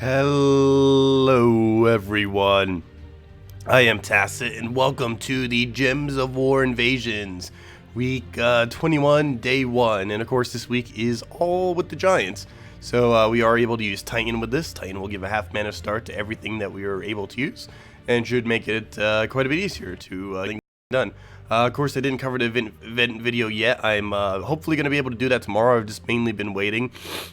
Hello everyone, I am Tacet and welcome to the Gems of War Invasions, week 21, day 1, and of course this week is all with the Giants. So we are able to use Titan with this. Titan will give a half mana start to everything that we are able to use, and should make it quite a bit easier to get done. Of course, I didn't cover the event video yet. I'm hopefully going to be able to do that tomorrow. I've just mainly been waiting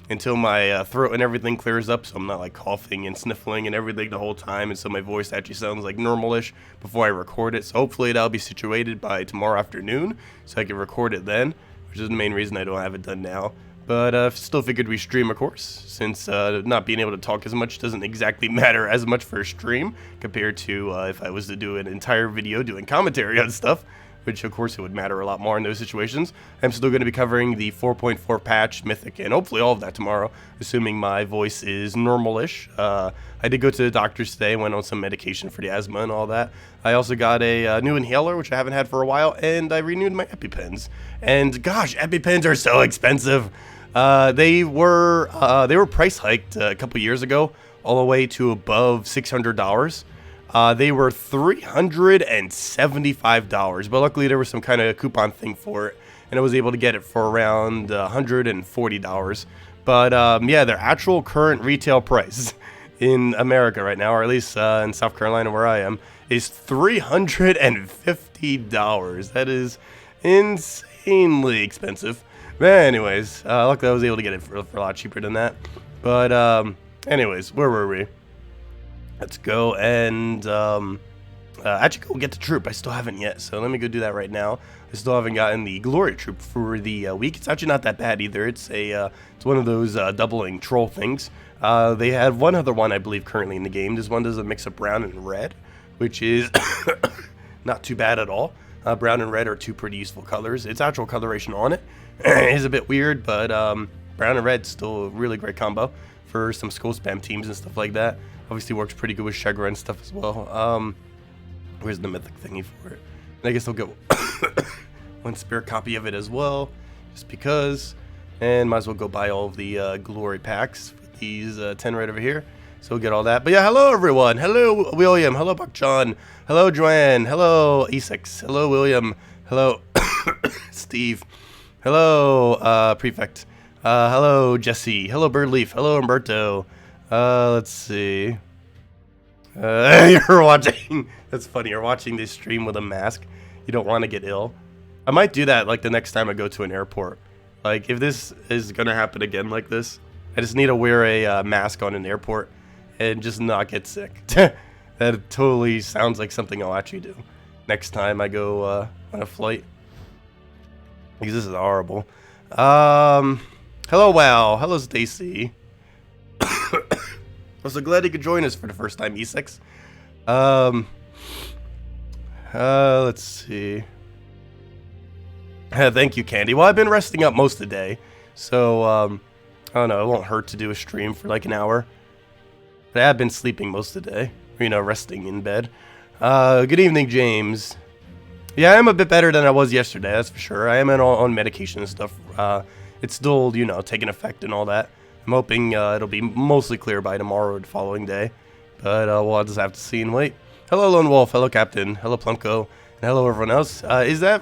until my throat and everything clears up, so I'm not like coughing and sniffling and everything the whole time, and so my voice actually sounds like normal-ish before I record it. So hopefully that'll be situated by tomorrow afternoon, so I can record it then, which is the main reason I don't have it done now. But still figured we stream, of course, since not being able to talk as much doesn't exactly matter as much for a stream compared to if I was to do an entire video doing commentary on stuff, which of course it would matter a lot more in those situations. I'm still going to be covering the 4.4 patch, Mythic, and hopefully all of that tomorrow, assuming my voice is normal-ish. I did go to the doctor's today, went on some medication for the asthma and all that. I also got a new inhaler, which I haven't had for a while, and I renewed my EpiPens. And gosh, EpiPens are so expensive. They were price hiked a couple years ago, all the way to above $600. They were $375, but luckily there was some kind of coupon thing for it, and I was able to get it for around $140. But yeah, their actual current retail price in America right now, or at least in South Carolina where I am, is $350. That is insanely expensive. But anyways, luckily I was able to get it for a lot cheaper than that. But anyways, where were we? Let's go and actually go get the troop. I still haven't yet, so let me go do that right now. I still haven't gotten the glory troop for the week. It's actually not that bad either. It's one of those doubling troll things. They have one other one, I believe, currently in the game. This one does a mix of brown and red, which is not too bad at all. Brown and red are two pretty useful colors. Its actual coloration on it is a bit weird, but brown and red still a really great combo for some skull spam teams and stuff like that. Obviously works pretty good with Sugar and stuff as well. Where's the mythic thingy for it? And I guess I'll get one spare copy of it as well, just because. And might as well go buy all of the glory packs with these 10 right over here. So we'll get all that. But yeah, hello everyone. Hello William. Hello Buck John. Hello Joanne. Hello ssaszix. Hello William. Hello Steve. Hello Prefect. Hello Jesse. Hello Birdleaf. Hello Umberto. Let's see. You're watching. That's funny. You're watching this stream with a mask. You don't want to get ill. I might do that like the next time I go to an airport. Like if this is gonna happen again like this, I just need to wear a mask on an airport and just not get sick. That totally sounds like something I'll actually do next time I go on a flight. Because this is horrible. Hello Wow. Hello Stacy. I'm so glad you could join us for the first time, E6. Let's see. Thank you, Candy. Well, I've been resting up most of the day, so I don't know. It won't hurt to do a stream for like an hour. But I have been sleeping most of the day, you know, resting in bed. Good evening, James. Yeah, I am a bit better than I was yesterday. That's for sure. I am on medication and stuff. It's still, you know, taking effect and all that. I'm hoping it'll be mostly clear by tomorrow or the following day. But we'll just have to see and wait. Hello, Lone Wolf. Hello, Captain. Hello, Plumco. And hello, everyone else. Is that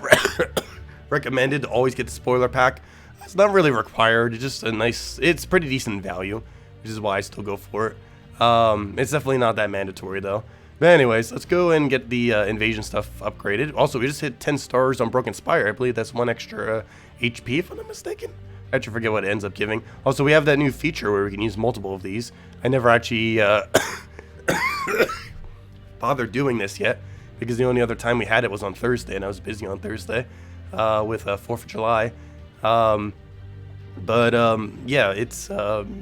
recommended to always get the spoiler pack? It's not really required. It's just a nice... It's pretty decent value, which is why I still go for it. It's definitely not that mandatory, though. But anyways, let's go and get the invasion stuff upgraded. Also, we just hit 10 stars on Broken Spire. I believe that's one extra HP, if I'm not mistaken. I actually forget what it ends up giving. Also, we have that new feature where we can use multiple of these. I never actually bothered doing this yet, because the only other time we had it was on Thursday, and I was busy on Thursday with 4th of July. Yeah, it's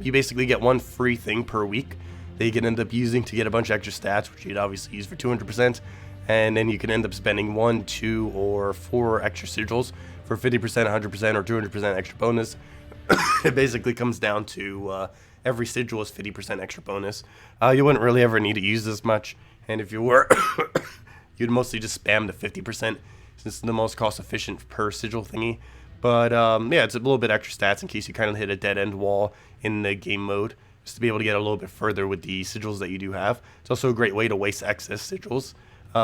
you basically get one free thing per week that you can end up using to get a bunch of extra stats, which you'd obviously use for 200%, and then you can end up spending 1, 2, or 4 extra sigils for 50%, 100%, or 200% extra bonus. It basically comes down to every sigil is 50% extra bonus. You wouldn't really ever need to use this much, and if you were, you'd mostly just spam the 50% since it's the most cost efficient per sigil thingy. But yeah, it's a little bit extra stats in case you kind of hit a dead end wall in the game mode. just to be able to get a little bit further with the sigils that you do have. It's also a great way to waste excess sigils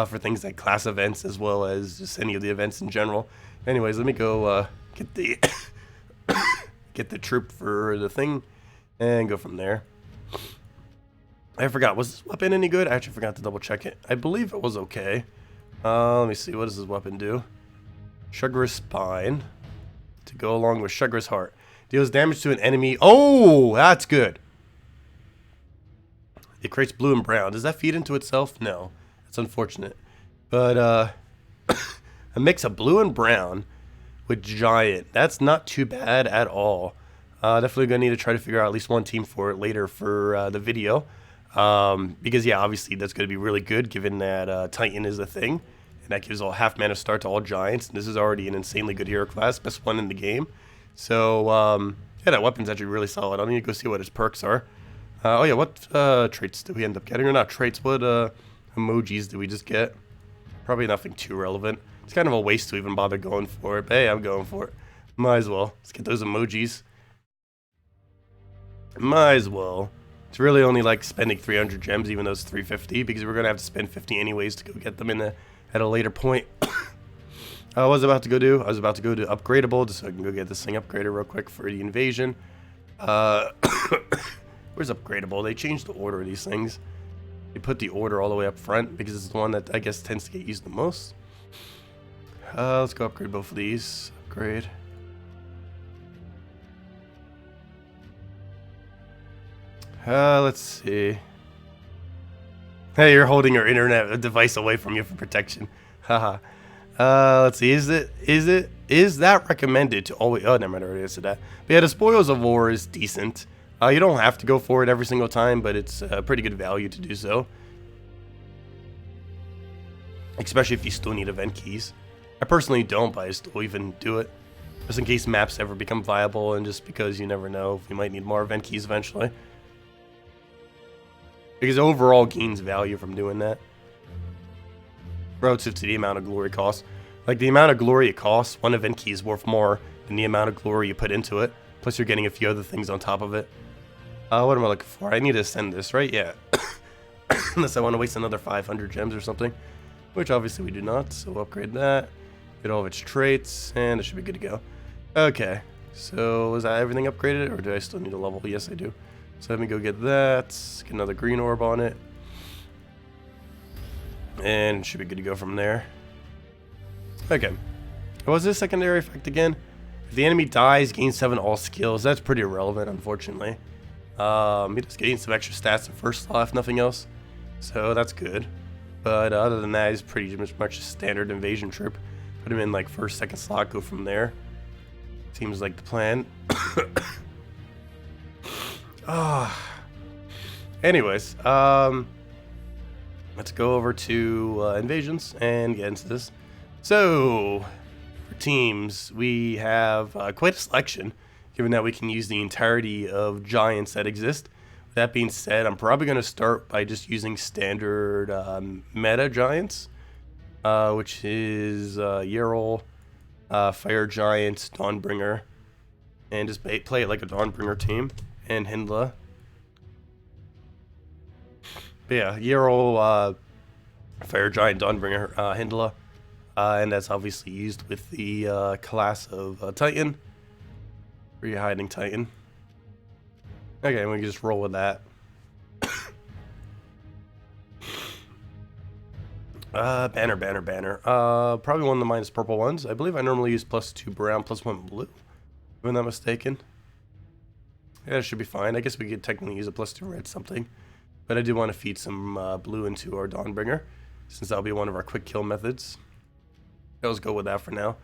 for things like class events as well as just any of the events in general. Anyways, let me go get the get the troop for the thing and go from there. I forgot, was this weapon any good? I actually forgot to double check it. I believe it was okay. Let me see, what does this weapon do? Sugar's Spine to go along with Sugar's Heart. Deals damage to an enemy. Oh, that's good. It creates blue and brown. Does that feed into itself? No. That's unfortunate. But a mix of blue and brown with giant. That's not too bad at all. Definitely gonna need to try to figure out at least one team for it later for the video. Because yeah, obviously that's gonna be really good given that Titan is a thing. And that gives a half mana start to all giants. And this is already an insanely good hero class. Best one in the game. So yeah, that weapon's actually really solid. I'll need to go see what his perks are. Oh yeah, what traits did we end up getting? Or not traits, what emojis did we just get? Probably nothing too relevant. It's kind of a waste to even bother going for it. But hey, I'm going for it. Might as well. Let's get those emojis. Might as well. It's really only like spending 300 gems, even though it's 350, because we're going to have to spend 50 anyways to go get them at a later point. I was about to go to upgradable, just so I can go get this thing upgraded real quick for the invasion. Where's upgradable? They changed the order of these things. They put the order all the way up front because it's the one that I guess tends to get used the most. Let's go upgrade both of these. Upgrade. Let's see. Hey, you're holding your internet device away from you for protection. Haha. Let's see. Is that recommended to always? Oh, never mind. I already answered that. But yeah, the Spoils of War is decent. You don't have to go for it every single time, but it's a pretty good value to do so. Especially if you still need event keys. I personally don't, but I still even do it. Just in case maps ever become viable, and just because you never know if you might need more event keys eventually. Because overall gains value from doing that. Relative to the amount of glory it costs. Like the amount of glory it costs, one event key is worth more than the amount of glory you put into it. Plus you're getting a few other things on top of it. What am I looking for? I need to send this, right? Yeah. Unless I want to waste another 500 gems or something. Which obviously we do not, so we'll upgrade that. Get all of its traits, and it should be good to go. Okay. So is that everything upgraded, or do I still need a level? Yes, I do. So let me go get that. Get another green orb on it. And it should be good to go from there. Okay. What was this secondary effect again? If the enemy dies, gain 7 all skills. That's pretty irrelevant, unfortunately. He just gains some extra stats in first slot, if nothing else. So that's good. But other than that, he's pretty much a standard invasion troop. Put him in like first, second slot, go from there. Seems like the plan. Anyways, let's go over to invasions and get into this. So, for teams, we have quite a selection, given that we can use the entirety of giants that exist. With that being said, I'm probably going to start by just using standard meta giants, which is Yarl, Fire Giant, Dawnbringer, and just play it like a Dawnbringer team, and Hyndla. But yeah, Yarl, Fire Giant, Dawnbringer, Hyndla, and that's obviously used with the class of Titan. Where are you hiding, Titan? Okay, we can just roll with that. Banner. Probably one of the minus purple ones. I believe I normally use +2 brown, +1 blue. If I'm not mistaken. Yeah, it should be fine. I guess we could technically use a +2 red something. But I do want to feed some blue into our Dawnbringer, since that'll be one of our quick kill methods. Let's go with that for now.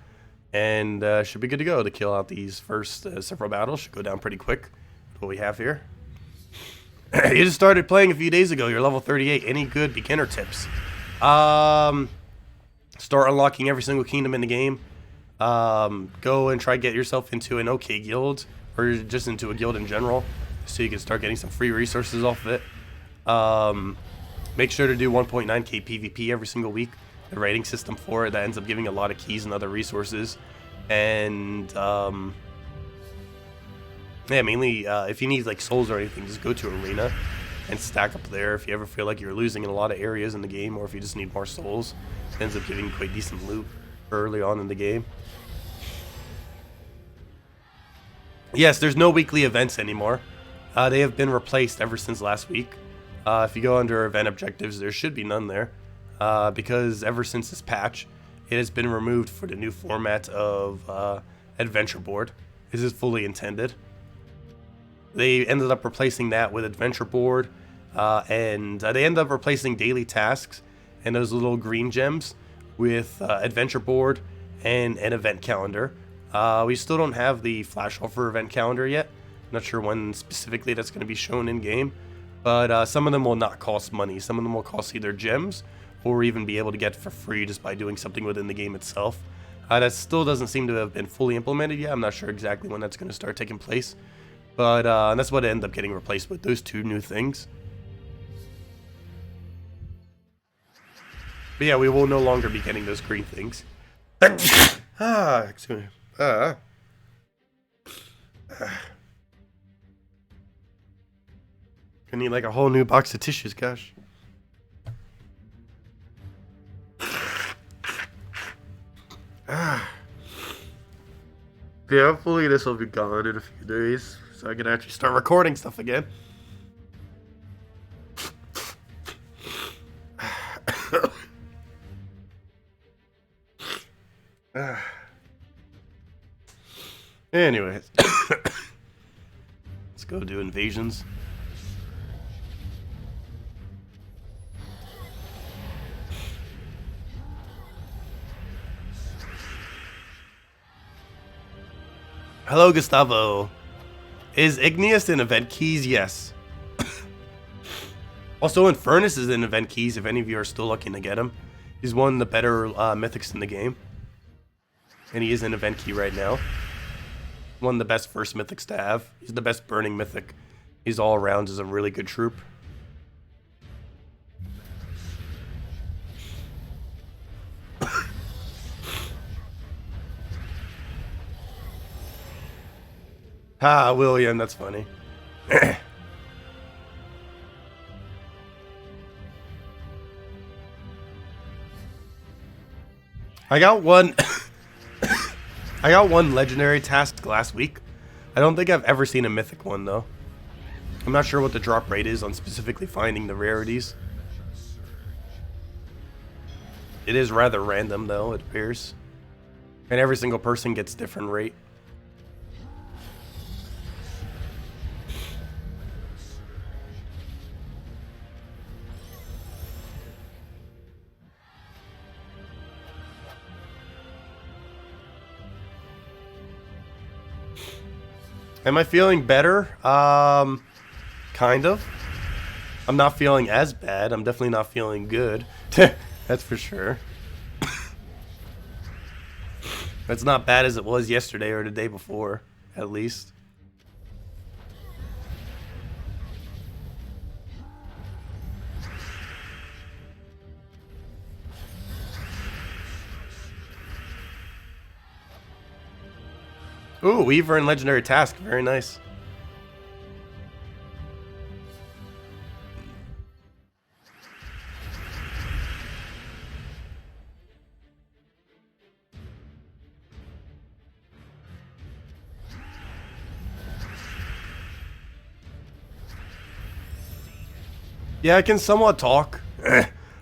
And should be good to go to kill out these first several battles. Should go down pretty quick. What we have here. You just started playing a few days ago. You're level 38. Any good beginner tips? Start unlocking every single kingdom in the game. Go and try to get yourself into an okay guild, or just into a guild in general, so you can start getting some free resources off of it. Make sure to do 1.9k PvP every single week. The rating system for it, that ends up giving a lot of keys and other resources. And Yeah, mainly if you need like souls or anything, just go to arena and stack up there. If you ever feel like you're losing in a lot of areas in the game, or if you just need more souls, it ends up giving quite decent loot early on in the game. Yes, there's no weekly events anymore. They have been replaced ever since last week. If you go under event objectives, there should be none there, because ever since this patch, it has been removed for the new format of adventure board. This is fully intended. They ended up replacing that with adventure board, and they ended up replacing daily tasks and those little green gems with adventure board and an event calendar. We still don't have the flash offer event calendar yet. I'm not sure when specifically that's going to be shown in game, but some of them will not cost money. Some of them will cost either gems or even be able to get for free just by doing something within the game itself. That still doesn't seem to have been fully implemented yet. I'm not sure exactly when that's going to start taking place. But that's what ended up getting replaced with, those two new things. But yeah, we will no longer be getting those green things. Excuse me. I need like a whole new box of tissues, gosh. Yeah, hopefully this will be gone in a few days, so I can actually start recording stuff again. Anyways, let's go do invasions. Hello, Gustavo. Is Igneous in event keys? Yes. Also, Infernus is in event keys if any of you are still looking to get him. He's one of the better mythics in the game. And he is in event key right now. One of the best first mythics to have. He's the best burning mythic. He's all around as a really good troop. Ah, William, that's funny. I got one I got one legendary task last week. I don't think I've ever seen a mythic one though. I'm not sure what the drop rate is on specifically finding the rarities. It is rather random though, it appears. And every single person gets different rate. Am I feeling better? Kind of. I'm not feeling as bad. I'm definitely not feeling good. That's for sure. It's not bad as it was yesterday or the day before, at least. Ooh, Weaver and Legendary Task. Very nice. Yeah, I can somewhat talk.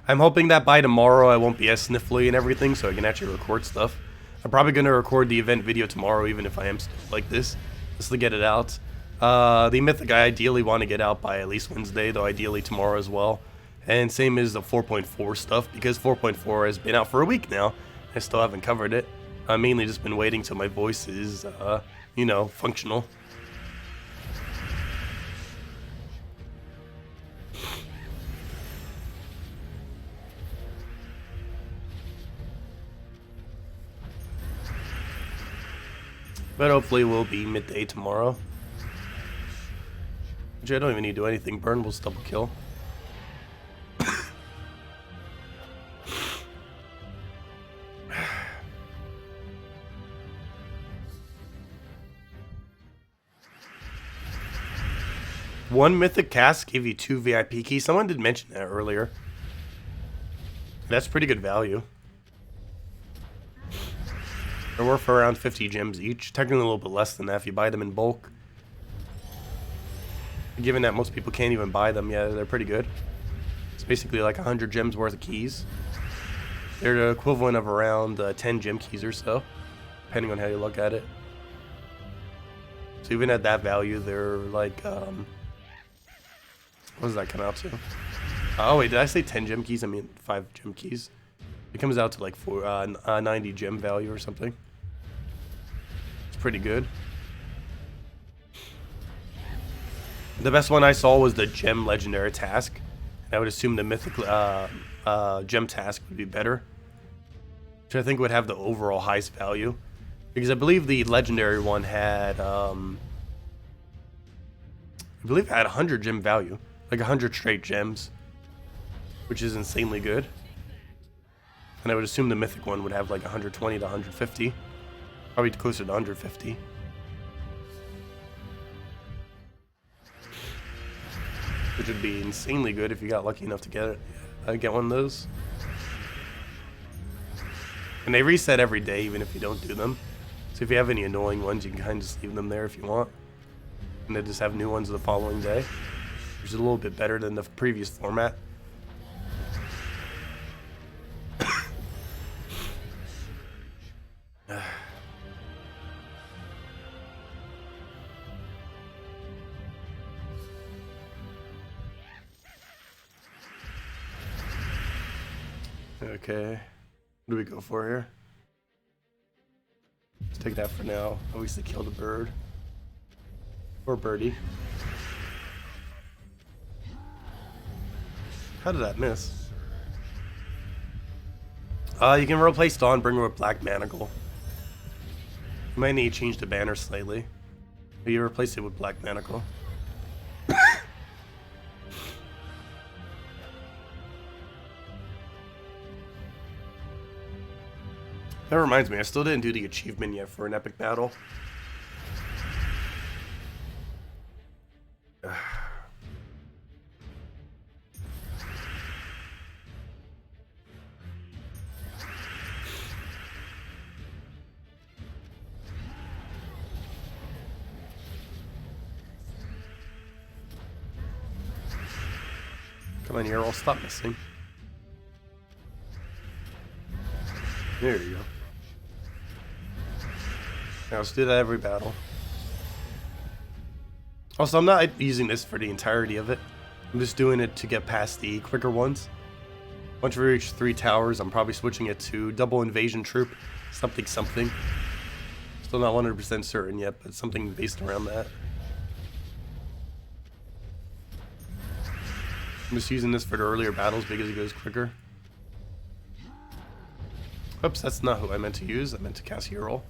I'm hoping that by tomorrow I won't be as sniffly and everything, so I can actually record stuff. I'm probably going to record the event video tomorrow, even if I am still like this, just to get it out. The Mythic I ideally want to get out by at least Wednesday, though ideally tomorrow as well. And same as the 4.4 stuff, because 4.4 has been out for a week now. I still haven't covered it. I've mainly just been waiting till my voice is, you know, functional. But hopefully we'll be midday tomorrow. Which I don't even need to do anything. Burn will double kill. One mythic cast gave you 2 VIP keys. Someone did mention that earlier. That's pretty good value. They're worth around 50 gems each. Technically a little bit less than that if you buy them in bulk. Given that most people can't even buy them, yeah, they're pretty good. It's basically like 100 gems worth of keys. They're the equivalent of around 10 gem keys or so, depending on how you look at it. So even at that value, they're like, what does that come out to? Oh wait, did I say 10 gem keys? I mean 5 gem keys. It comes out to like 90 gem value or something. It's pretty good. The best one I saw was the gem legendary task. I would assume the mythic gem task would be better, which I think would have the overall highest value, because I believe the legendary one had I believe it had 100 gem value, like 100 straight gems, which is insanely good. And I would assume the mythic one would have like 120 to 150, probably closer to 150. Which would be insanely good if you got lucky enough to get one of those. And they reset every day, even if you don't do them. So if you have any annoying ones, you can kind of just leave them there if you want. And they just have new ones the following day, which is a little bit better than the previous format. Okay, what do we go for here? Let's take that for now. Obviously kill the bird. Or birdie. How did that miss? You can replace Dawn Bringer with Black Manacle. You might need to change the banner slightly. But you replace it with Black Manacle. That reminds me, I still didn't do the achievement yet for an epic battle. Come on here, I'll stop missing. There you go. Now let's do that every battle. Also, I'm not using this for the entirety of it. I'm just doing it to get past the quicker ones. Once we reach 3 towers, I'm probably switching it to double invasion troop, something. Still not 100% certain yet, but something based around that. I'm just using this for the earlier battles because it goes quicker. Oops, that's not who I meant to use. I meant to cast Hero.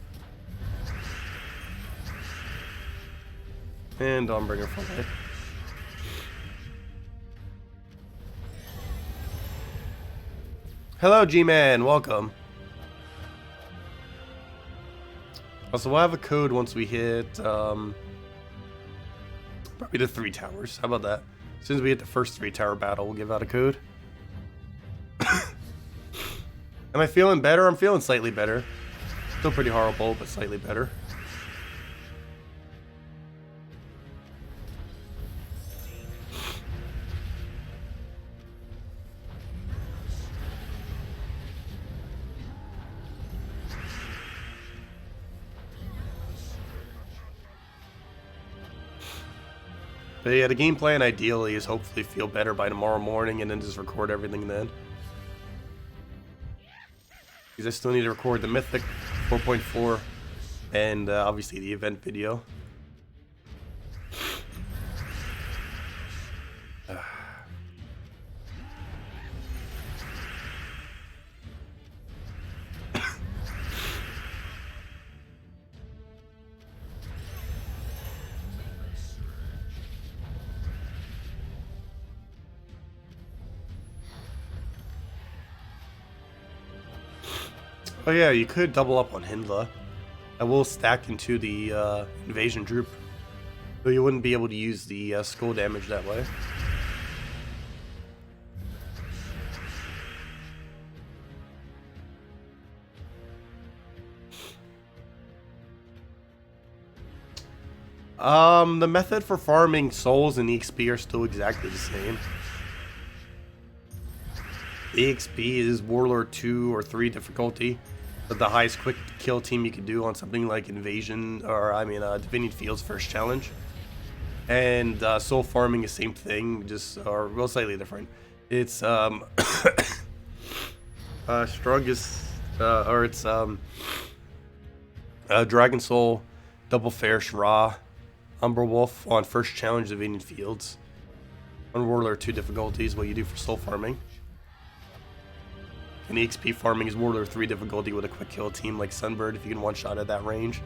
And Dawnbringer for life. Hello, G-Man. Welcome. Also, we'll have a code once we hit probably the 3 towers. How about that? As soon as we hit the first 3 tower battle, we'll give out a code. Am I feeling better? I'm feeling slightly better. Still pretty horrible, but slightly better. But yeah, the game plan ideally is hopefully feel better by tomorrow morning and then just record everything then. Because I still need to record the Mythic 4.4 and obviously the event video. Oh yeah, you could double up on Hindla. I will stack into the invasion troop. So you wouldn't be able to use the skull damage that way. The method for farming souls and EXP are still exactly the same. EXP is Warlord 2 or 3 difficulty, but the highest quick kill team you can do on something like Invasion, or Divinity Fields first challenge. And soul farming is same thing, just or real slightly different. It's strongest or it's Dragon Soul, Double Fair Ra, Umber Wolf on first challenge Divinity Fields. On Warlord 2 difficulty is what you do for soul farming. And EXP farming is Warlord 3 difficulty with a quick kill team like Sunbird if you can one shot at that range.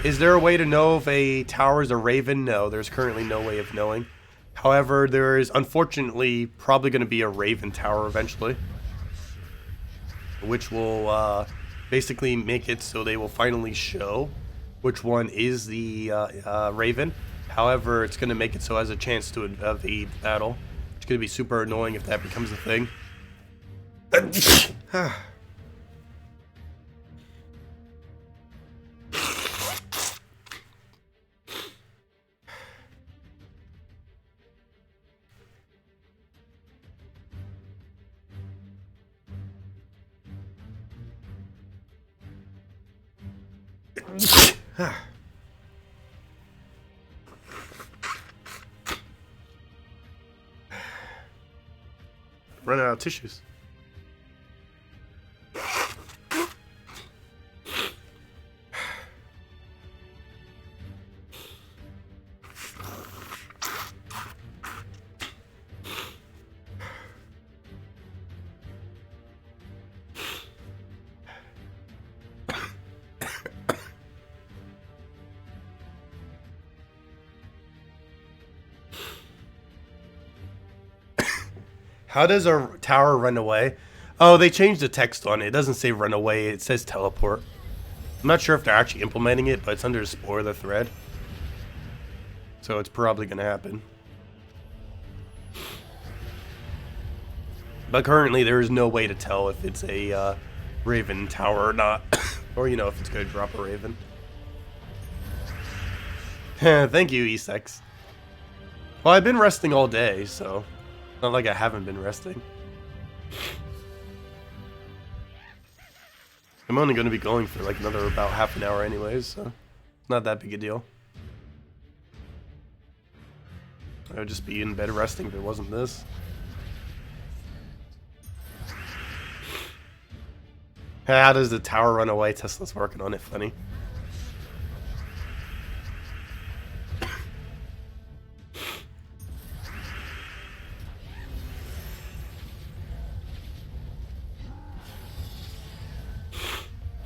Is there a way to know if a tower is a Raven? No, there's currently no way of knowing. However, there is unfortunately probably going to be a Raven tower eventually, which will basically make it so they will finally show which one is the Raven. However, it's going to make it so it has a chance to evade battle. It's going to be super annoying if that becomes a thing. Run out of tissues. How does a tower run away? Oh, they changed the text on it. It doesn't say run away. It says teleport. I'm not sure if they're actually implementing it, but it's under the spoiler thread. So it's probably going to happen. But currently there is no way to tell if it's a Raven tower or not. Or, you know, if it's going to drop a Raven. Thank you, ssaszix. Well, I've been resting all day, so... Not like I haven't been resting. I'm only going to be going for like another about half an hour anyways, so it's not that big a deal. I would just be in bed resting if it wasn't this. How does the tower run away? Tesla's working on it, funny.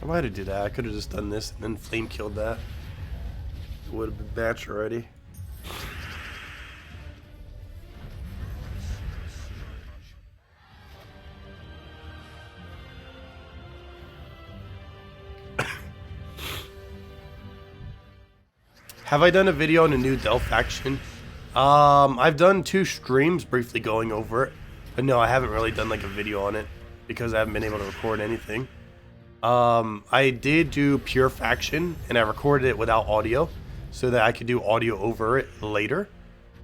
I might have did that. I could have just done this and then flame killed that. It would have been batch already. Have I done a video on a new Delph faction? I've done 2 streams briefly going over it, but no, I haven't really done like a video on it because I haven't been able to record anything. I did do pure faction and I recorded it without audio so that I could do audio over it later,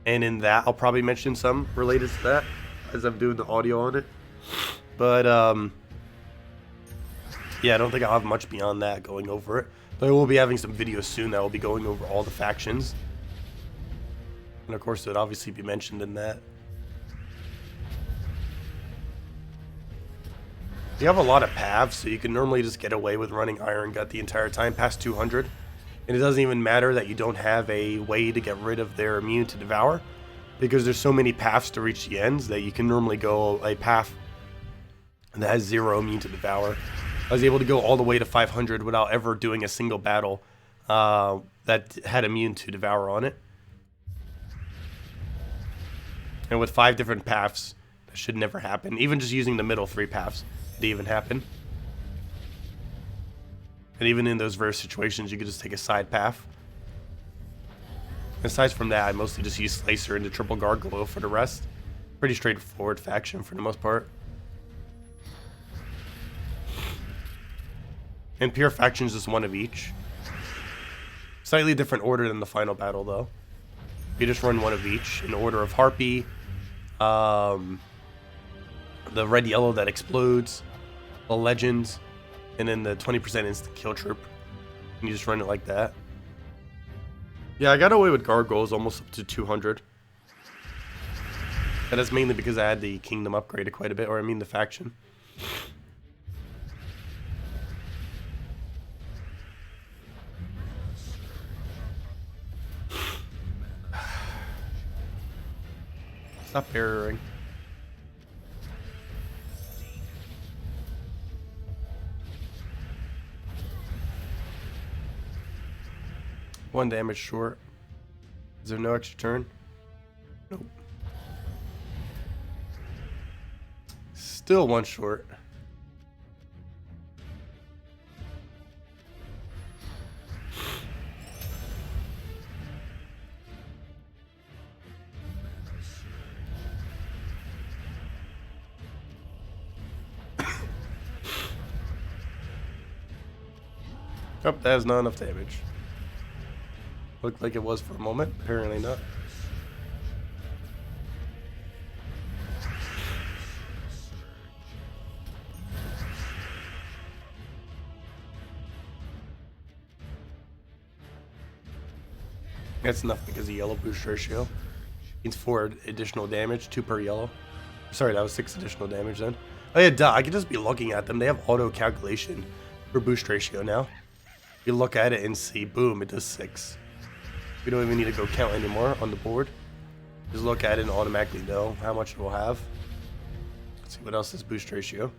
and in that I'll probably mention some related to that as I'm doing the audio on it. But yeah, I don't think I'll have much beyond that going over it, but I will be having some videos soon that will be going over all the factions, and of course it would obviously be mentioned in that. You have a lot of paths, so you can normally just get away with running Iron Gut the entire time past 200. And it doesn't even matter that you don't have a way to get rid of their immune to devour, because there's so many paths to reach the ends that you can normally go a path that has 0 immune to devour. I was able to go all the way to 500 without ever doing a single battle that had immune to devour on it. And with 5 different paths, that should never happen. Even just using the middle 3 paths to even happen. And even in those rare situations, you could just take a side path. Aside from that, I mostly just use Slicer into triple Gargoyle for the rest. Pretty straightforward faction for the most part. And pure factions just one of each. Slightly different order than the final battle though. You just run one of each in order of Harpy, the red yellow that explodes, the legends, and then the 20% instant kill troop. And you just run it like that. Yeah, I got away with gargoyles almost up to 200. That is mainly because I had the kingdom upgraded quite a bit, or I mean the faction. Stop erroring. One damage short. Is there no extra turn? Nope. Still one short. Oh, that has not enough damage. Looked like it was for a moment. Apparently not. That's enough because of yellow boost ratio. Means 4 additional damage, 2 per yellow. Sorry, that was 6 additional damage then. Oh yeah, duh, I could just be looking at them. They have auto calculation for boost ratio now. You look at it and see, boom, it does 6. We don't even need to go count anymore on the board. Just look at it and automatically know how much it will have. Let's see what else is boost ratio.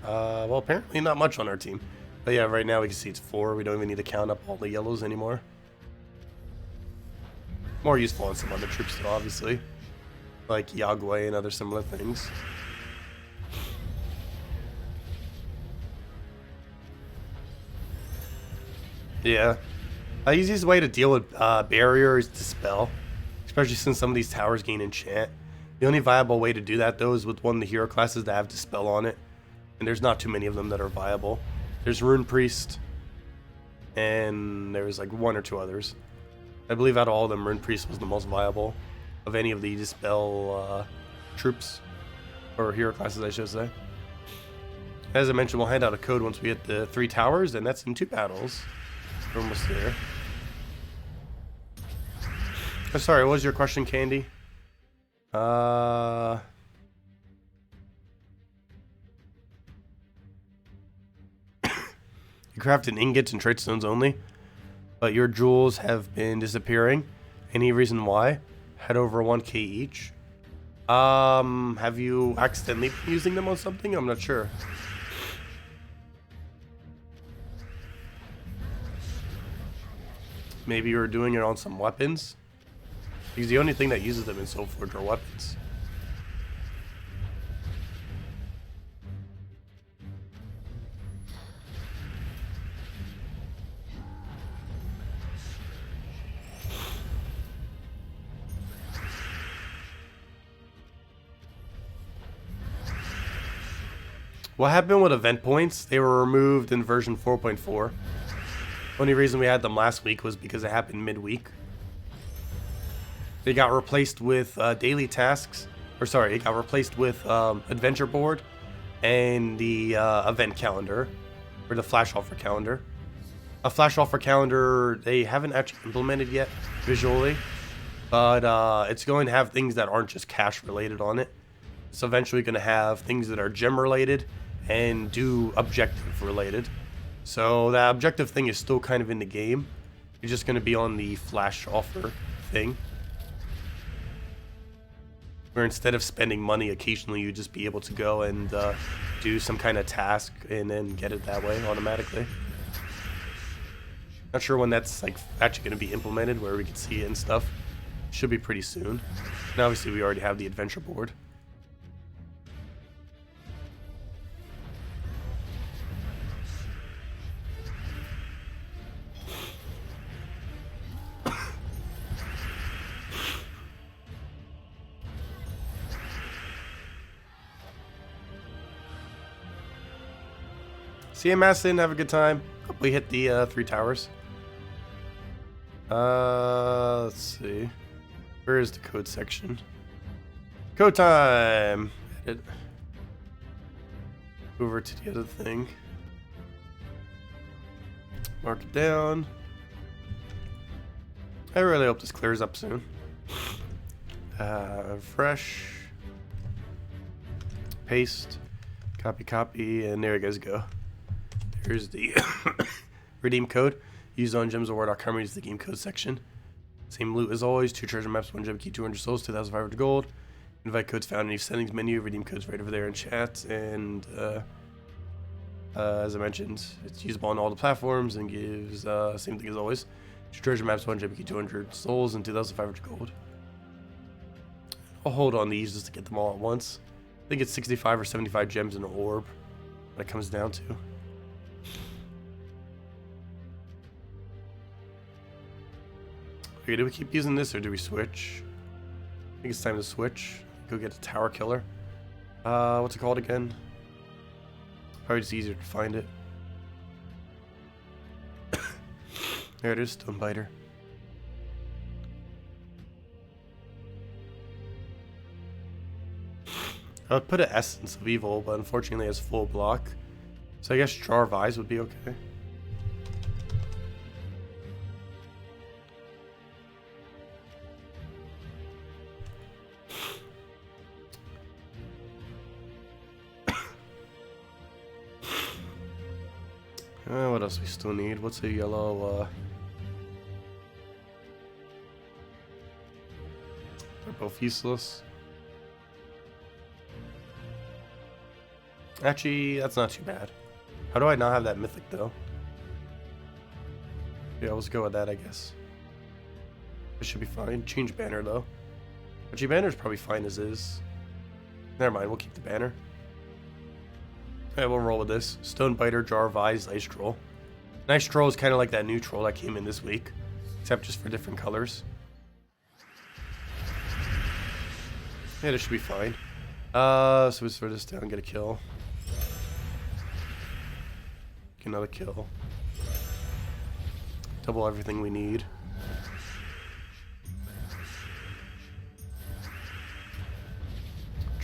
Well, apparently not much on our team. But yeah, right now we can see it's 4. We don't even need to count up all the yellows anymore. More useful on some other troops though, obviously. Like Yagway and other similar things. Yeah. The easiest way to deal with barrier is Dispel. Especially since some of these towers gain enchant. The only viable way to do that though is with one of the hero classes that have Dispel on it. And there's not too many of them that are viable. There's Rune Priest. And there's like 1 or 2 others. I believe out of all of them, Rune Priest was the most viable of any of the Dispel troops. Or hero classes, I should say. As I mentioned, we'll hand out a code once we hit the 3 towers, and that's in 2 battles. We're almost there. Oh, sorry, what was your question, Candy? You crafted ingots and trade stones only, but your jewels have been disappearing. Any reason why? Head over 1k each. Have you accidentally been using them on something? I'm not sure. Maybe you were doing it on some weapons? Because the only thing that uses them in Soulforge are weapons. What happened with event points? They were removed in version 4.4. Only reason we had them last week was because it happened midweek. They got replaced with daily tasks, or sorry, it got replaced with adventure board and the event calendar, or the flash offer calendar. A flash offer calendar they haven't actually implemented yet visually, but it's going to have things that aren't just cash related on it. It's eventually going to have things that are gem related and do objective related. So that objective thing is still kind of in the game. It's just going to be on the flash offer thing. Where instead of spending money occasionally, you just be able to go and do some kind of task and then get it that way automatically. Not sure when that's like actually going to be implemented, where we can see it and stuff. Should be pretty soon. And obviously we already have the adventure board. CMS didn't have a good time. Hope we hit the 3 towers. Let's see. Where is the code section? Code time! Edit. Over to the other thing. Mark it down. I really hope this clears up soon. Fresh. Paste. Copy, and there you guys go. Here's the redeem code. Used on gemsofwar.com. Reads the game code section. Same loot as always. 2 treasure maps, 1 gem key, 200 souls, 2,500 gold. Invite codes found in the settings menu. Redeem codes right over there in chat. And as I mentioned, it's usable on all the platforms and gives same thing as always. 2 treasure maps, 1 gem key, 200 souls, and 2,500 gold. I'll hold on these just to get them all at once. I think it's 65 or 75 gems in an orb that it comes down to. Okay, do we keep using this or do we switch? I think it's time to switch. Go get a tower killer. What's it called again? Probably just easier to find it. There it is, Stone Biter. I would put an Essence of Evil, but unfortunately it has full block. So I guess Jar of Eyes would be okay. What else we still need? What's a yellow, they're both useless. Actually, that's not too bad. How do I not have that mythic, though? Yeah, let's go with that, I guess. It should be fine. Change banner, though. Actually, banner's probably fine as is. Never mind, we'll keep the banner. Alright, we'll roll with this. Stone Biter, Jar of Eyes, Ice Troll. Nice Troll is kind of like that new troll that came in this week, except just for different colors. Yeah, this should be fine. So let's throw this down, get a kill. Get another kill. Double everything we need.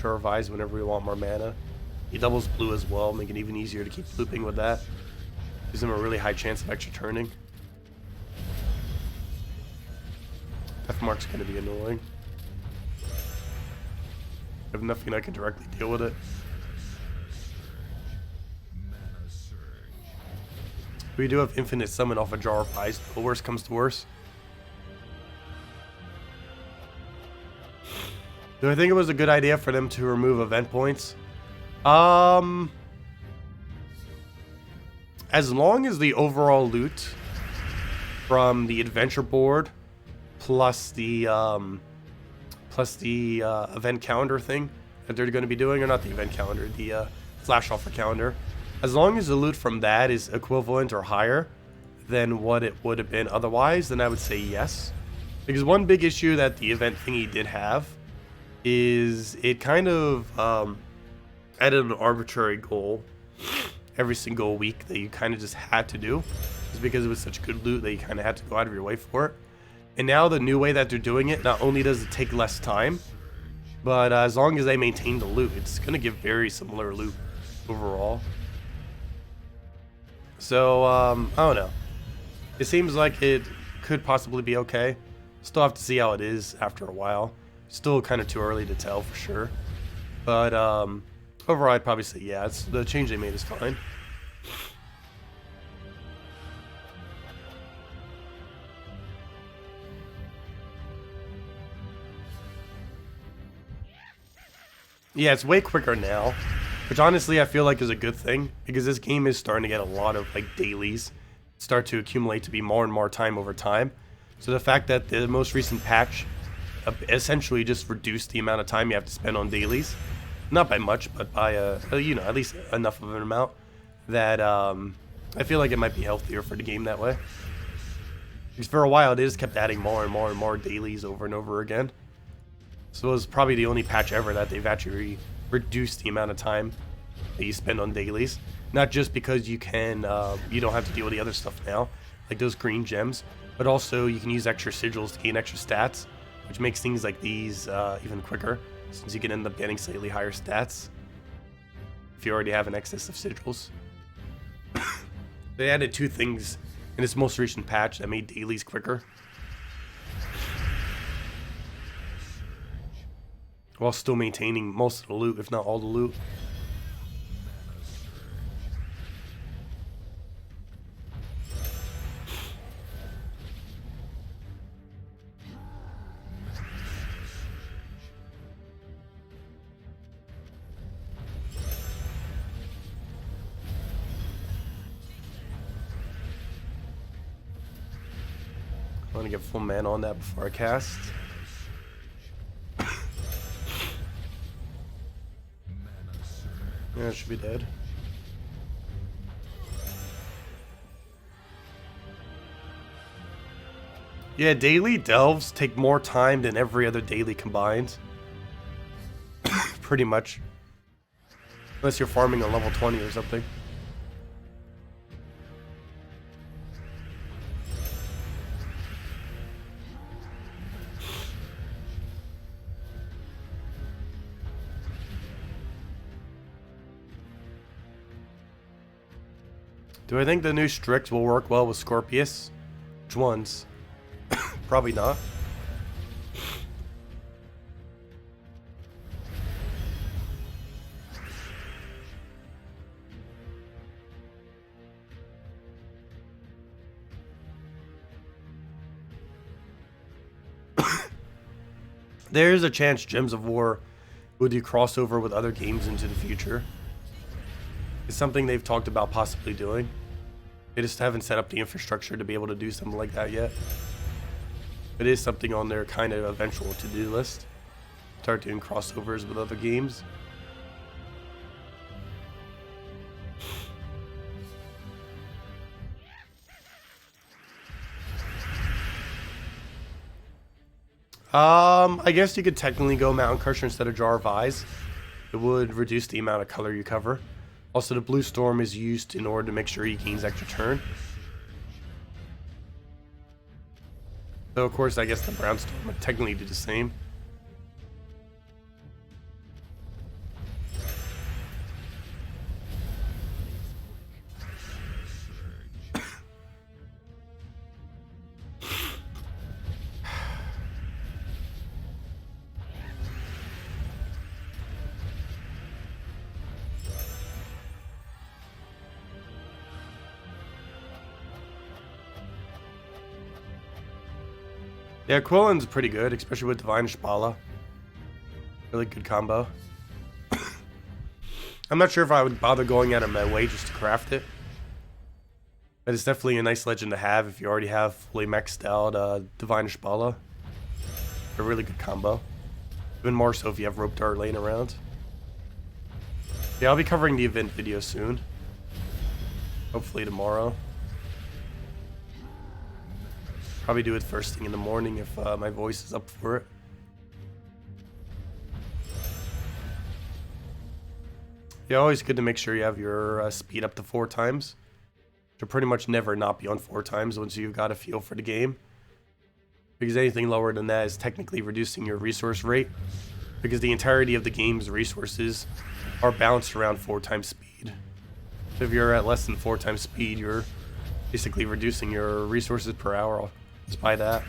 Jar of Eyes whenever we want more mana. He doubles blue as well, making it even easier to keep looping with that. Gives him a really high chance of extra turning. F mark's gonna be annoying. I have nothing I can directly deal with it. We do have infinite summon off a Jar of Eyes, but worst comes to worst. Do I think it was a good idea for them to remove event points? As long as the overall loot from the adventure board plus the event calendar thing that they're going to be doing, or not the event calendar, the flash offer calendar, as long as the loot from that is equivalent or higher than what it would have been otherwise, then I would say yes. Because one big issue that the event thingy did have is it kind of added an arbitrary goal every single week that you kind of just had to do. It's because it was such good loot that you kind of had to go out of your way for it. And now the new way that they're doing it, not only does it take less time, but as long as they maintain the loot, it's going to give very similar loot overall. So, I don't know. It seems like it could possibly be okay. Still have to see how it is after a while. Still kind of too early to tell for sure. But, overall, I'd probably say, yeah, the change they made is fine. Yeah, it's way quicker now, which honestly I feel like is a good thing, because this game is starting to get a lot of like dailies start to accumulate to be more and more time over time. So the fact that the most recent patch essentially just reduced the amount of time you have to spend on dailies, not by much, but by you know, at least enough of an amount that I feel like it might be healthier for the game that way. Because for a while they just kept adding more and more and more dailies over and over again. So it was probably the only patch ever that they've actually reduced the amount of time that you spend on dailies. Not just because you can, you don't have to deal with the other stuff now, like those green gems, but also you can use extra sigils to gain extra stats, which makes things like these even quicker, since you can end up getting slightly higher stats if you already have an excess of sigils. They added 2 things in this most recent patch that made dailies quicker, while still maintaining most of the loot, if not all the loot. I want to get full mana on that before I cast. Yeah, it should be dead. Yeah, daily delves take more time than every other daily combined. Pretty much. Unless you're farming on level 20 or something. Do I think the new Strix will work well with Scorpius? Which ones? Probably not. There's a chance Gems of War will do crossover with other games into the future. It's something they've talked about possibly doing. They just haven't set up the infrastructure to be able to do something like that yet. It is something on their kind of eventual to-do list. Start doing crossovers with other games. I guess you could technically go Mountain Crusher instead of Jar of Eyes. It would reduce the amount of color you cover. Also, the Blue Storm is used in order to make sure he gains extra turn. So, of course, I guess the Brown Storm would technically do the same. Yeah, Quillen's pretty good, especially with Divine Shpala. Really good combo. I'm not sure if I would bother going out of my way just to craft it. But it's definitely a nice legend to have if you already have fully maxed out Divine Shpala. A really good combo. Even more so if you have Rope Dart laying around. Yeah, I'll be covering the event video soon. Hopefully tomorrow. Probably do it first thing in the morning if my voice is up for it. Yeah, always good to make sure you have your speed up to 4 times. To pretty much never not be on 4 times once you've got a feel for the game. Because anything lower than that is technically reducing your resource rate. Because the entirety of the game's resources are balanced around 4 times speed. So if you're at less than 4 times speed, you're basically reducing your resources per hour. Just by that.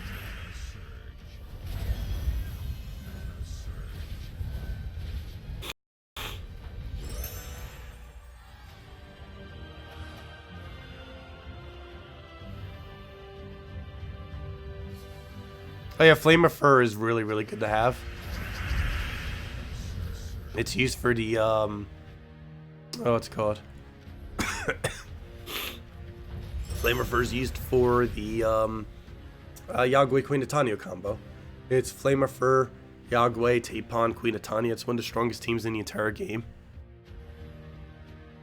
Oh yeah, Flame of Fur is really, really good to have. It's used for the, oh, what's it called? Flame of Fur is used for the, Yagüe Queen of Tanya combo. It's Flame of Fur, Yagüe, Tapon, Queen of Tanya. It's one of the strongest teams in the entire game.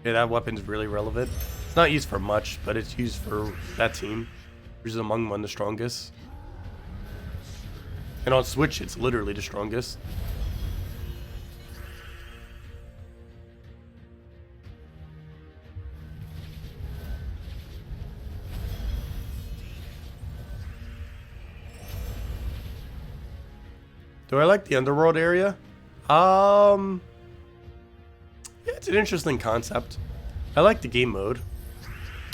Yeah, that weapon's really relevant. It's not used for much, but it's used for that team, which is among one of the strongest. And on Switch, it's literally the strongest. Do I like the underworld area? Yeah, it's an interesting concept. I like the game mode.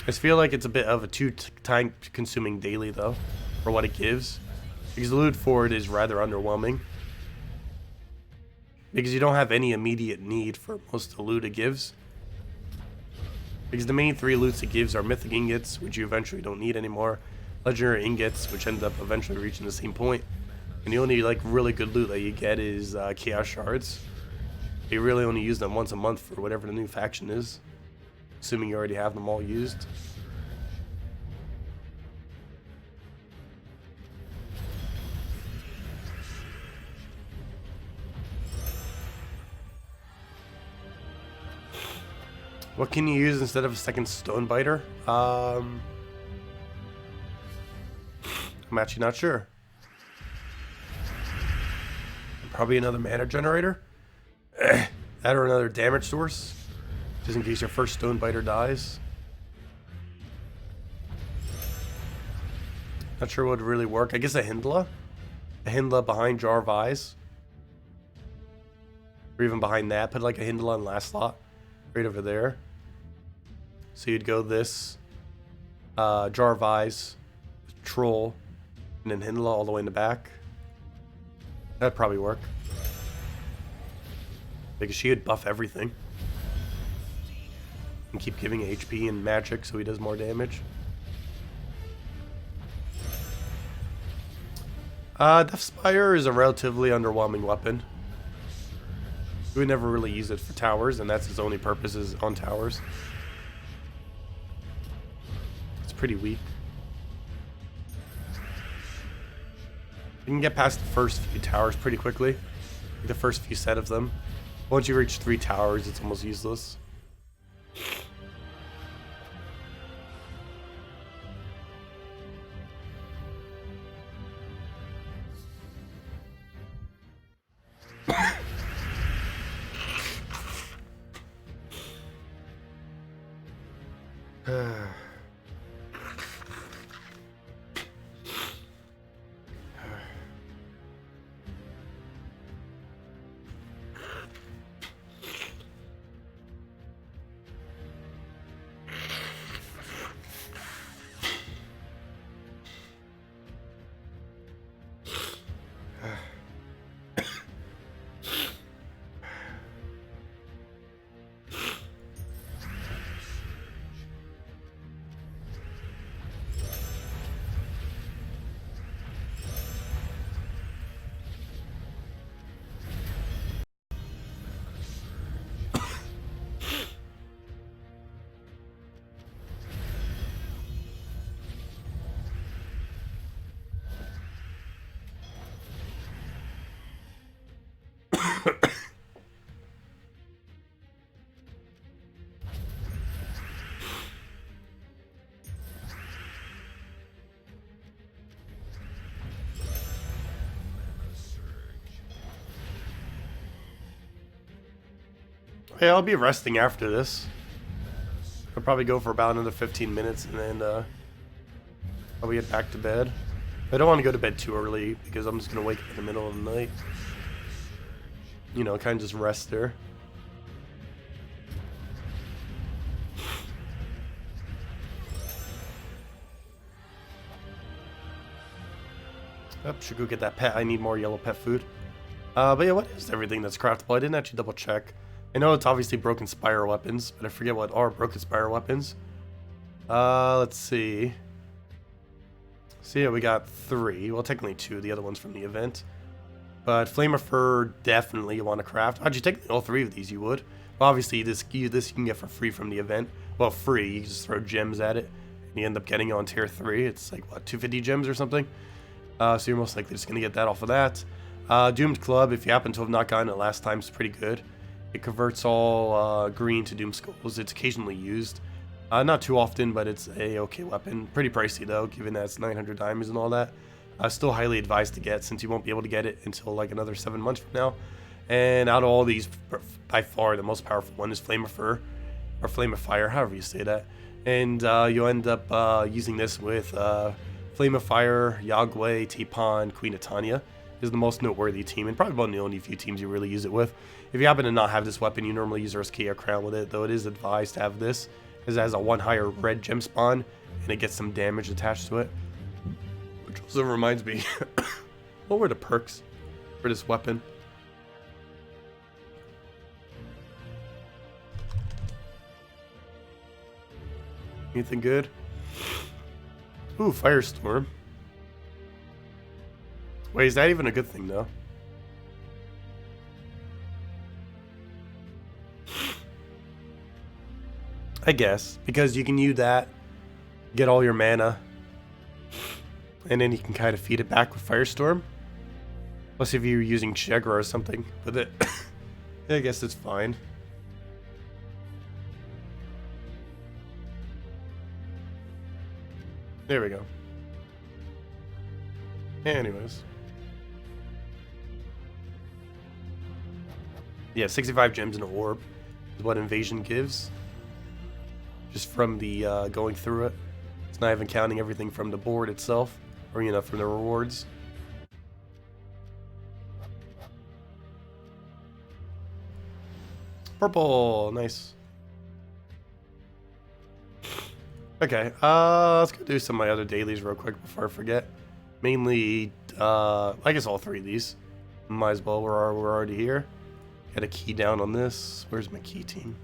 I just feel like it's a bit of a too time-consuming daily, though, for what it gives. Because the loot for it is rather underwhelming. Because you don't have any immediate need for most of the loot it gives. Because the main 3 loots it gives are mythic ingots, which you eventually don't need anymore. Legendary ingots, which end up eventually reaching the same point. And the only like really good loot that you get is chaos shards. You really only use them once a month for whatever the new faction is. Assuming you already have them all used. What can you use instead of a second Stonebiter? I'm actually not sure. Probably another mana generator. That or another damage source. Just in case your first Stonebiter dies. Not sure what would really work. I guess a Hindla. A Hindla behind Jar of Eyes. Or even behind that. Put like a Hindla in last slot. Right over there. So you'd go this. Jar of Eyes. Troll. And then Hindla all the way in the back. That'd probably work. Because she would buff everything. And keep giving HP and magic so he does more damage. Deathspire is a relatively underwhelming weapon. We would never really use it for towers, and that's its only purpose is on towers. It's pretty weak. You can get past the first few towers pretty quickly. The first few set of them. Once you reach 3 towers, it's almost useless. Hey, I'll be resting after this. I'll probably go for about another 15 minutes and then probably get back to bed. I don't want to go to bed too early because I'm just going to wake up in the middle of the night. You know, kind of just rest there. Yep, should go get that pet. I need more yellow pet food. But yeah, what is everything that's craftable? I didn't actually double check. I know it's obviously broken spire weapons, but I forget what are broken spire weapons. Let's see. So yeah, we got 3. Well, technically 2. The other one's from the event. But Flame of Fur, definitely you want to craft. Actually, technically all 3 of these you would. Obviously, this you can get for free from the event. Well, free. You can just throw gems at it. And you end up getting it on tier 3. It's like, what, 250 gems or something? So you're most likely just going to get that off of that. Doomed Club, if you happen to have not gotten it last time, is pretty good. It converts all green to Doom Skulls. It's occasionally used. Not too often, but it's a okay weapon. Pretty pricey though, given that it's 900 diamonds and all that. Still highly advised to get, since you won't be able to get it until like another 7 months from now. And out of all these, by far the most powerful one is Flame of Fur, or Flame of Fire, however you say that. And you'll end up using this with Flame of Fire, Yagwe, Tipon, Queen of Tanya. is the most noteworthy team, and probably one of the only few teams you really use it with. If you happen to not have this weapon, you normally use Urskiya Crown with it, though it is advised to have this, as it has a 1 higher red gem spawn, and it gets some damage attached to it. Which also reminds me, what were the perks for this weapon? Anything good? Ooh, Firestorm. Wait, is that even a good thing, though? I guess, because you can use that, get all your mana, and then you can kind of feed it back with Firestorm. Plus, if you're using Shegra or something with it, I guess it's fine. There we go. Anyways. Yeah, 65 gems in an orb is what Invasion gives. Just from the going through it. It's not even counting everything from the board itself. Or, you know, from the rewards. Purple! Nice. Okay, let's go do some of my other dailies real quick before I forget. Mainly, I guess all 3 of these. Might as well, we're already here. Got a key down on this. Where's my key team?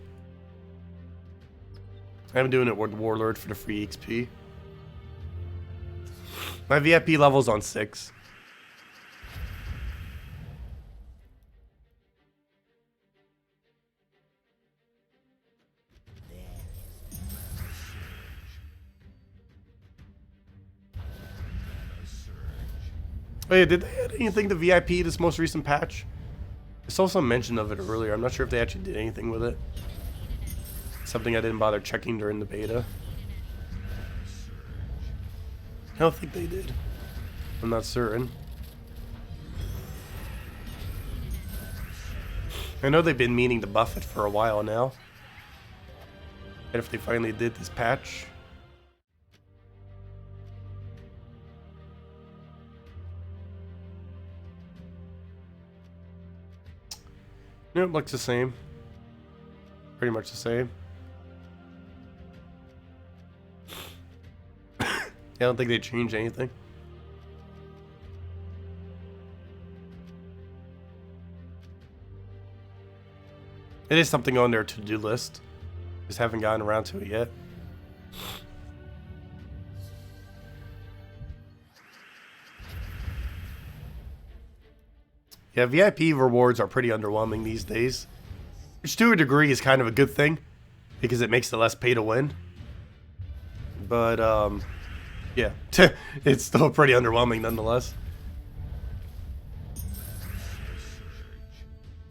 I'm doing it with Warlord for the free XP. My VIP level's on 6. Wait, did they add anything to VIP this most recent patch? I saw some mention of it earlier. I'm not sure if they actually did anything with it. Something I didn't bother checking during the beta. I don't think they did. I'm not certain. I know they've been meaning to buff it for a while now. And if they finally did this patch. No, it looks the same. Pretty much the same. I don't think they changed anything. It is something on their to-do list. Just haven't gotten around to it yet. Yeah, VIP rewards are pretty underwhelming these days. Which to a degree is kind of a good thing. Because it makes it less pay to win. But, yeah. It's still pretty underwhelming nonetheless.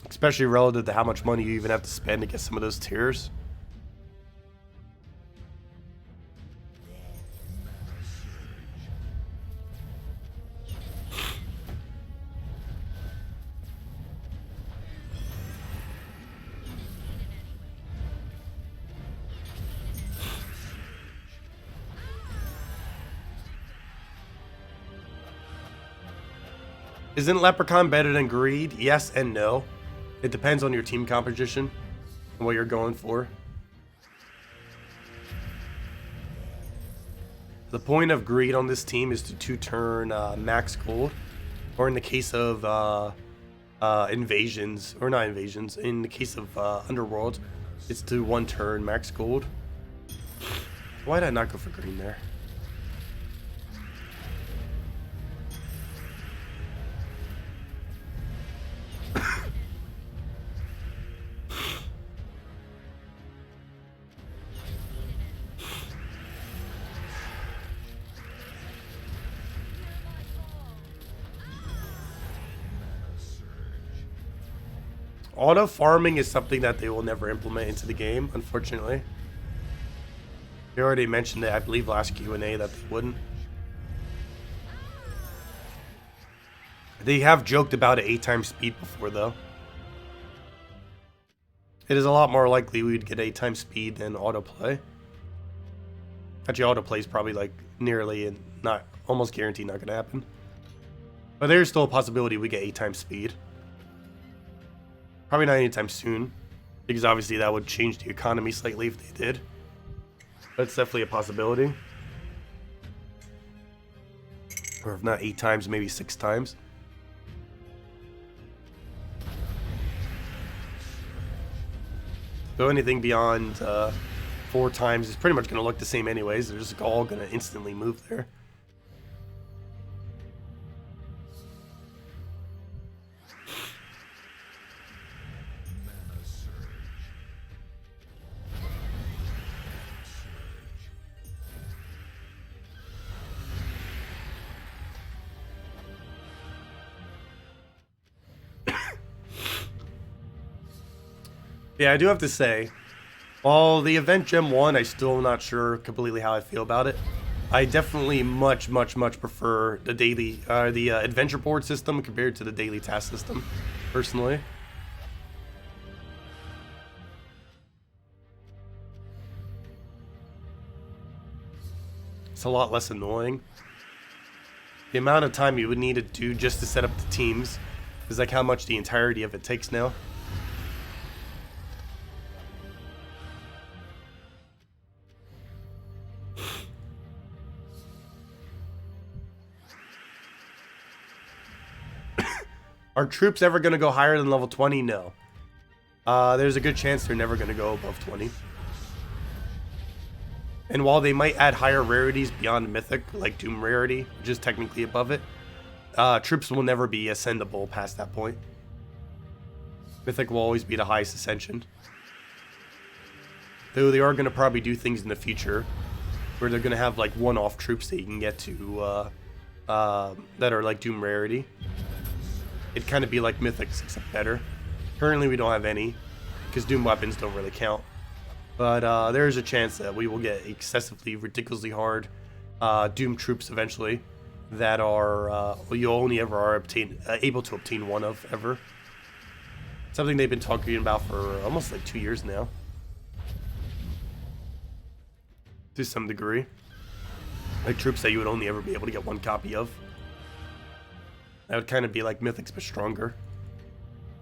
Especially relative to how much money you even have to spend to get some of those tiers. Isn't Leprechaun better than Greed? Yes and no. It depends on your team composition and what you're going for. The point of Greed on this team is to 2-turn max gold. Or in the case of invasions, or not invasions, in the case of Underworld, it's to 1-turn max gold. Why did I not go for green there? Auto farming is something that they will never implement into the game, unfortunately. They already mentioned it, I believe, last Q&A that they wouldn't. They have joked about it 8 times speed before, though. It is a lot more likely we'd get 8 times speed than autoplay. Actually, autoplay is probably like nearly and not almost guaranteed not going to happen. But there's still a possibility we get 8 times speed. Probably not anytime soon, because obviously that would change the economy slightly if they did. But it's definitely a possibility. Or if not 8 times, maybe 6 times. So anything beyond 4 times is pretty much going to look the same anyways. They're just all going to instantly move there. Yeah, I do have to say, while the event gem won, I still not sure completely how I feel about it. I definitely much prefer the daily, the adventure board system compared to the daily task system, personally. It's a lot less annoying. The amount of time you would need to do just to set up the teams is like how much the entirety of it takes now. Are troops ever going to go higher than level 20? No. There's a good chance they're never going to go above 20. And while they might add higher rarities beyond Mythic, like Doom rarity, which is technically above it, troops will never be ascendable past that point. Mythic will always be the highest ascension. Though they are going to probably do things in the future where they're going to have like one-off troops that you can get to that are like Doom rarity. It'd kind of be like Mythics, except better. Currently we don't have any, because Doom weapons don't really count. But there is a chance that we will get excessively, ridiculously hard Doom troops eventually that are you only ever are able to obtain one of ever. Something they've been talking about for almost like 2 years now, to some degree. Like troops that you would only ever be able to get one copy of. That would kind of be like Mythics, but stronger.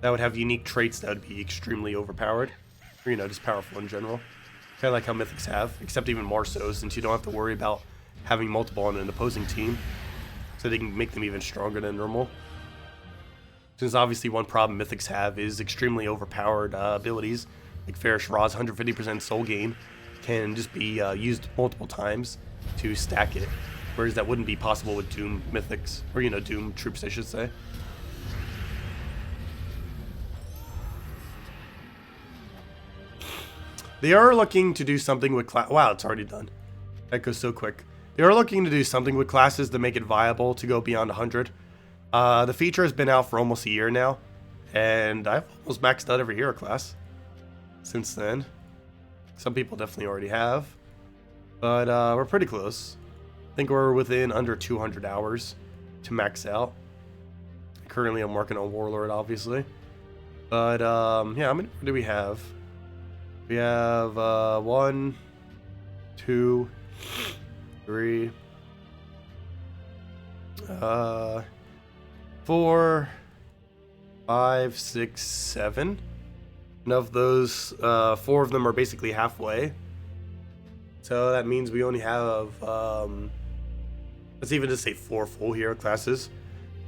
That would have unique traits that would be extremely overpowered. Or, you know, just powerful in general. Kind of like how Mythics have, except even more so, since you don't have to worry about having multiple on an opposing team. So they can make them even stronger than normal. Since obviously one problem Mythics have is extremely overpowered abilities. Like Farish Ra's 150% soul gain can just be used multiple times to stack it. Whereas that wouldn't be possible with Doom Mythics, or you know, Doom troops I should say. They are looking to do something with wow, it's already done. That goes so quick. They are looking to do something with classes to make it viable to go beyond 100. The feature has been out for almost a year now, and I've almost maxed out every hero class since then. Some people definitely already have, but we're pretty close. I think we're within under 200 hours to max out. Currently I'm working on Warlord, obviously. But yeah, how many do we have? We have 1, 2, 3, 4, 5, 6, 7. And of those, 4 of them are basically halfway. So that means we only have, let's even just say 4 full hero classes.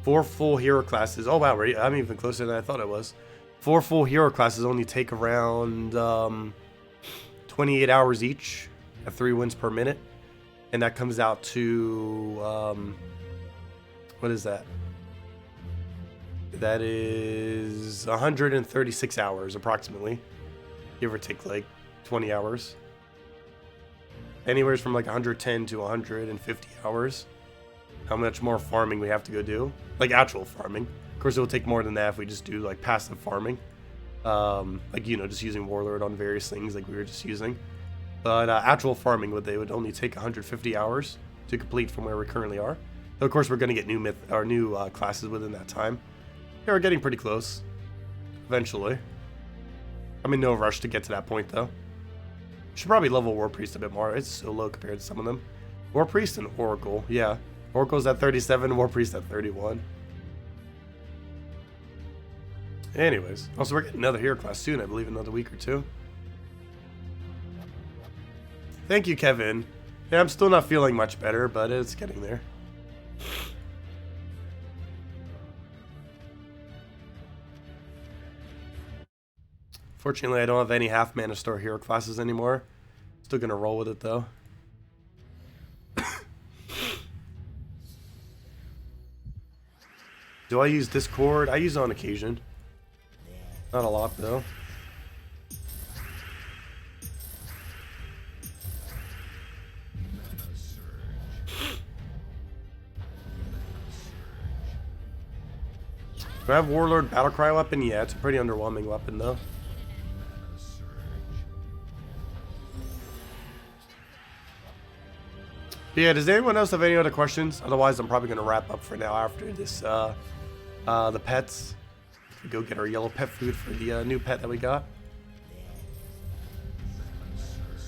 4 full hero classes. Oh wow, I'm even closer than I thought I was. 4 full hero classes only take around 28 hours each at 3 wins per minute. And that comes out to, what is that? That is 136 hours approximately. Give or take like 20 hours. Anywhere from like 110 to 150 hours. How much more farming we have to go do. Like actual farming. Of course, it will take more than that if we just do like passive farming. Like, you know, just using Warlord on various things like we were just using. But actual farming, they would only take 150 hours to complete from where we currently are. Though, of course, we're going to get new classes within that time. Yeah, we're getting pretty close. Eventually. I'm in no rush to get to that point, though. Should probably level War Priest a bit more. It's so low compared to some of them. War Priest and Oracle, yeah. Oracle's at 37, War Priest at 31. Anyways, also we're getting another hero class soon, I believe, another week or two. Thank you, Kevin. Yeah, I'm still not feeling much better, but it's getting there. Fortunately, I don't have any half mana store hero classes anymore. Still gonna roll with it though. Do I use Discord? I use it on occasion. Not a lot though. Do I have Warlord Battlecry weapon? Yeah, it's a pretty underwhelming weapon though. But yeah, does anyone else have any other questions? Otherwise, I'm probably going to wrap up for now after this, the pets. We go get our yellow pet food for the new pet that we got.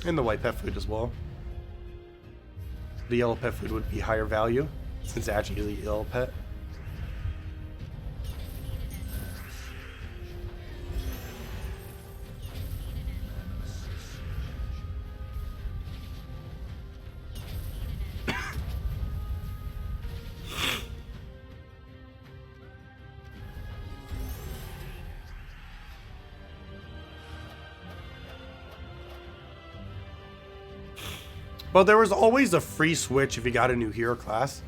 And the white pet food as well. The yellow pet food would be higher value, since it's actually a yellow pet. Well, there was always a free switch if you got a new hero class.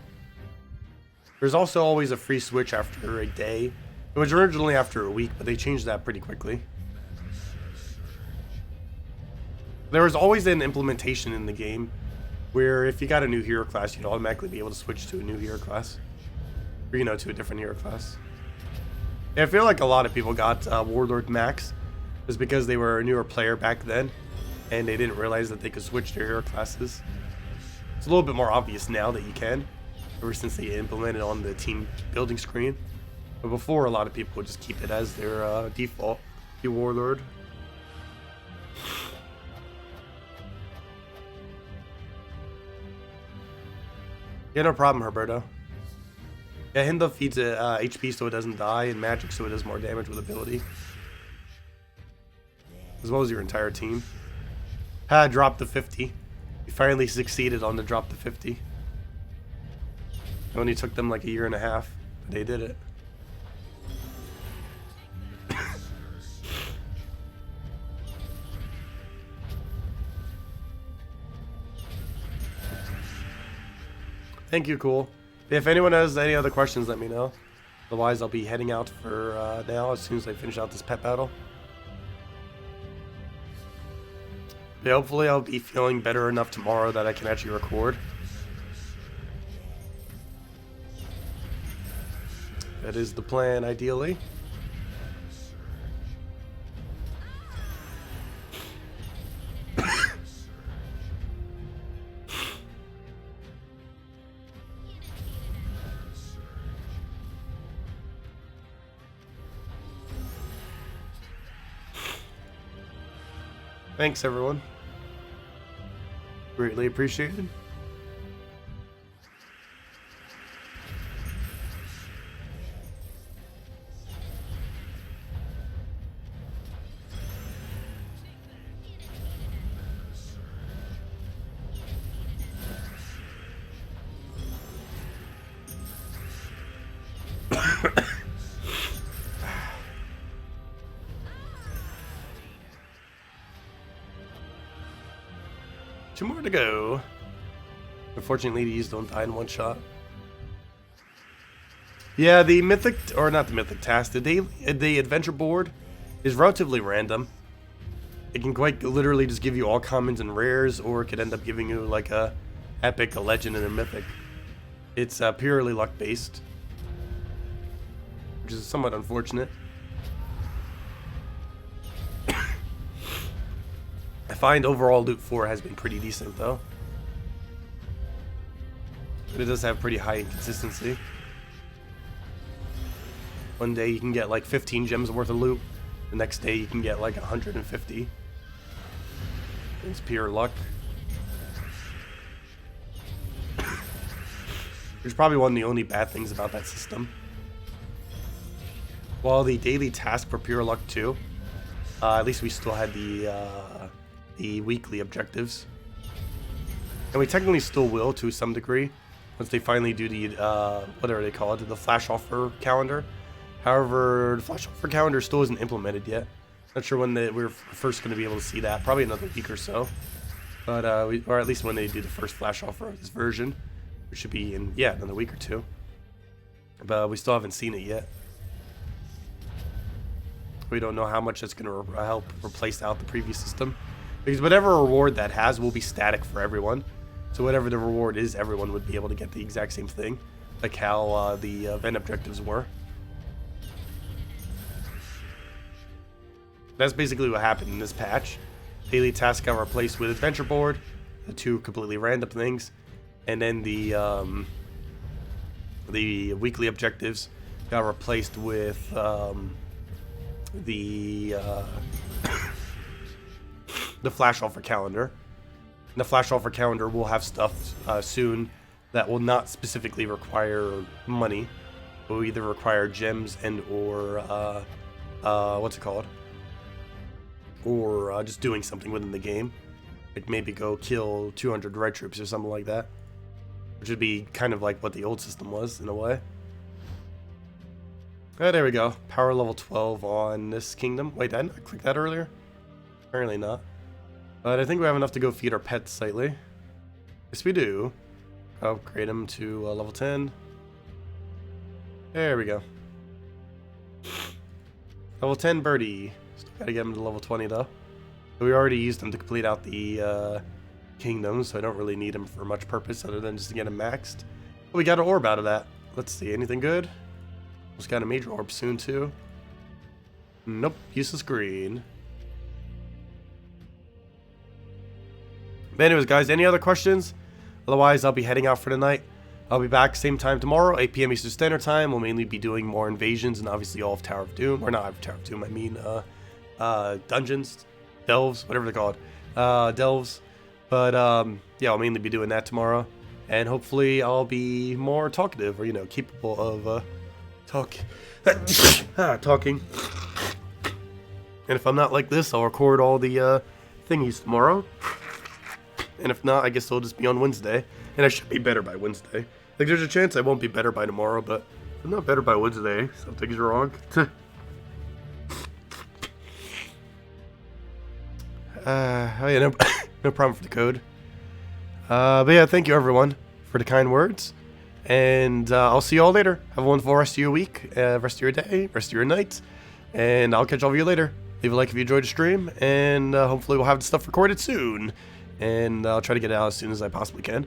There's also always a free switch after a day. It was originally after a week, but they changed that pretty quickly. There was always an implementation in the game where if you got a new hero class, you'd automatically be able to switch to a new hero class. Or, you know, to a different hero class. Yeah, I feel like a lot of people got Warlord Max just because they were a newer player back then. And they didn't realize that they could switch their hero classes. It's a little bit more obvious now that you can, ever since they implemented on the team building screen. But before, a lot of people would just keep it as their default, the Warlord. Yeah, no problem, Herberto. Yeah, Hinda feeds it HP so it doesn't die, and magic so it does more damage with ability. As well as your entire team. Drop the 50. We finally succeeded on the drop the 50. It only took them like a year and a half, but they did it. Thank you, Cool. If anyone has any other questions, let me know. Otherwise, I'll be heading out for now as soon as I finish out this pet battle. Yeah, hopefully I'll be feeling better enough tomorrow that I can actually record. That is the plan, ideally. Thanks, everyone. Greatly appreciated. Two more to go. Unfortunately, these don't die in one shot. Yeah, the mythic, or not the mythic task, the adventure board is relatively random. It can quite literally just give you all commons and rares, or it could end up giving you like a epic, a legend, and a mythic. It's purely luck based, which is somewhat unfortunate. I find overall loot 4 has been pretty decent though. But it does have pretty high inconsistency. One day you can get like 15 gems worth of loot. The next day you can get like 150. It's pure luck. Which is probably one of the only bad things about that system. While the daily task for Pure Luck 2, at least we still had the weekly objectives. And we technically still will to some degree once they finally do the, whatever they call it, the flash offer calendar. However, the flash offer calendar still isn't implemented yet. Not sure when we're first going to be able to see that. Probably another week or so. But, or at least when they do the first flash offer of this version. Which should be in, yeah, another week or two. But we still haven't seen it yet. We don't know how much that's going to help replace out the previous system. Because whatever reward that has will be static for everyone. So whatever the reward is, everyone would be able to get the exact same thing. Like how the event objectives were. That's basically what happened in this patch. Daily tasks got replaced with adventure board, the two completely random things, and then the weekly objectives got replaced with the flash offer calendar. And the flash offer calendar will have stuff soon that will not specifically require money. It will either require gems and or what's it called? Or just doing something within the game. Like maybe go kill 200 red troops or something like that. Which would be kind of like what the old system was, in a way. Oh, there we go. Power level 12 on this kingdom. Wait, did I not click that earlier? Apparently not. But I think we have enough to go feed our pets slightly. Yes, we do. Upgrade them to level 10. There we go. Level 10 birdie. Still gotta get him to level 20 though. We already used him to complete out the kingdoms, so I don't really need him for much purpose other than just to get him maxed. But we got an orb out of that. Let's see, anything good? Almost got a major orb soon too. Nope, useless green. But anyways, guys, any other questions? Otherwise, I'll be heading out for the night. I'll be back same time tomorrow, 8 p.m. Eastern Standard Time. We'll mainly be doing more invasions and obviously all of Tower of Doom. Or not Tower of Doom, I mean dungeons, delves, whatever they're called. Delves. But yeah, I'll mainly be doing that tomorrow. And hopefully I'll be more talkative or, you know, capable of talking. And if I'm not like this, I'll record all the thingies tomorrow. And if not, I guess it'll just be on Wednesday. And I should be better by Wednesday. Like, there's a chance I won't be better by tomorrow, but if I'm not better by Wednesday, something's wrong. Oh yeah, no problem for the code. But yeah, thank you everyone for the kind words. And I'll see you all later. Have a wonderful rest of your week, rest of your day, rest of your night. And I'll catch all of you later. Leave a like if you enjoyed the stream. And hopefully we'll have the stuff recorded soon. And I'll try to get it out as soon as I possibly can.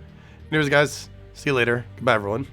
Anyways, guys, see you later. Goodbye, everyone.